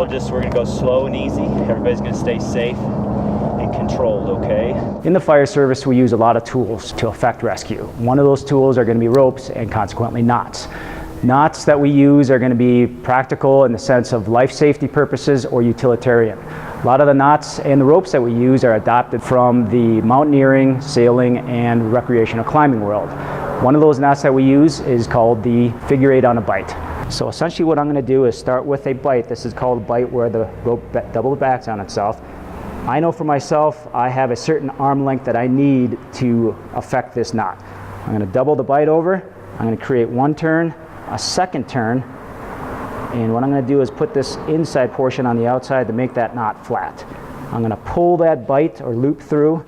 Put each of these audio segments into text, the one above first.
we're gonna go slow and easy. Everybody's gonna stay safe and controlled, okay? In the fire service, we use a lot of tools to effect rescue. One of those tools are going to be ropes and consequently knots. Knots that we use are going to be practical in the sense of life safety purposes or utilitarian. A lot of the knots and the ropes that we use are adopted from the mountaineering, sailing, and recreational climbing world. One of those knots that we use is called the figure 8 on a bight. So essentially what I'm going to do is start with a bight. This is called a bight where the rope double backs on itself. I know for myself, I have a certain arm length that I need to affect this knot. I'm going to double the bight over. I'm going to create one turn, a second turn, and what I'm going to do is put this inside portion on the outside to make that knot flat. I'm going to pull that bight or loop through,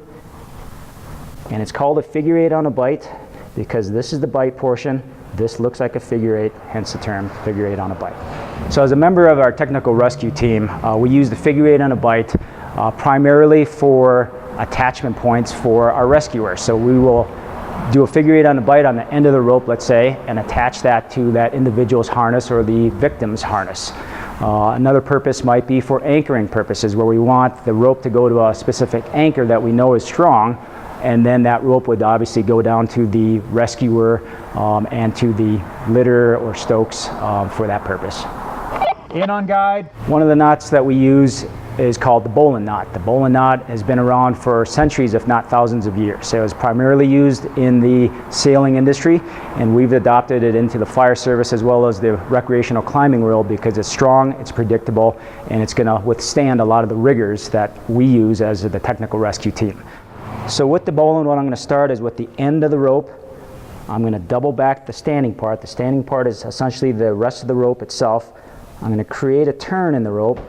and it's called a figure 8 on a bight because this is the bight portion. This looks like a figure 8, hence the term figure 8 on a bight. So as a member of our technical rescue team, we use the figure 8 on a bight primarily for attachment points for our rescuers. So we will do a figure 8 on a bight on the end of the rope, let's say, and attach that to that individual's harness or the victim's harness. Another purpose might be for anchoring purposes, where we want the rope to go to a specific anchor that we know is strong, and then that rope would obviously go down to the rescuer and to the litter or stokes for that purpose. In on guide. One of the knots that we use is called the Bowline knot. The Bowline knot has been around for centuries, if not thousands of years. So it was primarily used in the sailing industry, and we've adopted it into the fire service as well as the recreational climbing world because it's strong, it's predictable, and it's going to withstand a lot of the rigors that we use as the technical rescue team. So with the Bowline, what I'm going to start is with the end of the rope. I'm going to double back the standing part. The standing part is essentially the rest of the rope itself. I'm going to create a turn in the rope,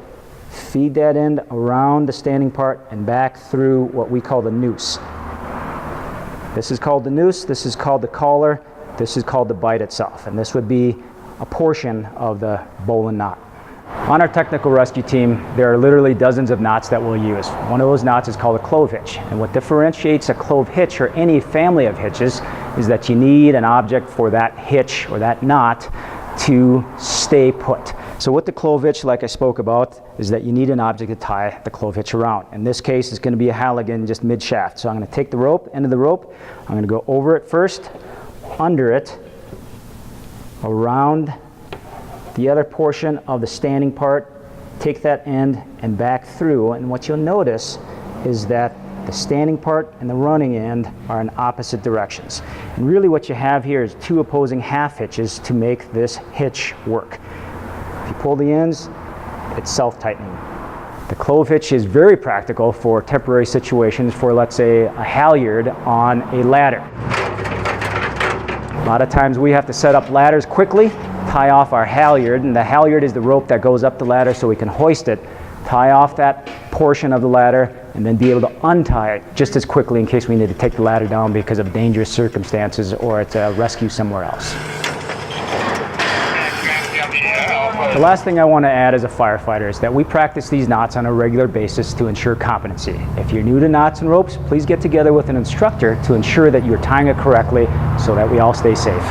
feed that end around the standing part and back through what we call the noose. This is called the noose, this is called the collar, this is called the bight itself, and this would be a portion of the Bowline knot. On our technical rescue team, there are literally dozens of knots that we'll use. One of those knots is called a Clove hitch, and what differentiates a Clove hitch or any family of hitches is that you need an object for that hitch or that knot to stay put. So with the Clove hitch, like I spoke about, is that you need an object to tie the Clove hitch around. In this case, it's going to be a Halligan just mid-shaft. So I'm going to take the rope, end of the rope, I'm going to go over it first, under it, around the other portion of the standing part, take that end and back through, and what you'll notice is that the standing part and the running end are in opposite directions. And really what you have here is two opposing half hitches to make this hitch work. If you pull the ends, it's self-tightening. The Clove hitch is very practical for temporary situations for, let's say, a halyard on a ladder. A lot of times we have to set up ladders quickly, tie off our halyard, and the halyard is the rope that goes up the ladder so we can hoist it, tie off that portion of the ladder, and then be able to untie it just as quickly in case we need to take the ladder down because of dangerous circumstances or it's a rescue somewhere else. The last thing I want to add as a firefighter is that we practice these knots on a regular basis to ensure competency. If you're new to knots and ropes, please get together with an instructor to ensure that you're tying it correctly so that we all stay safe.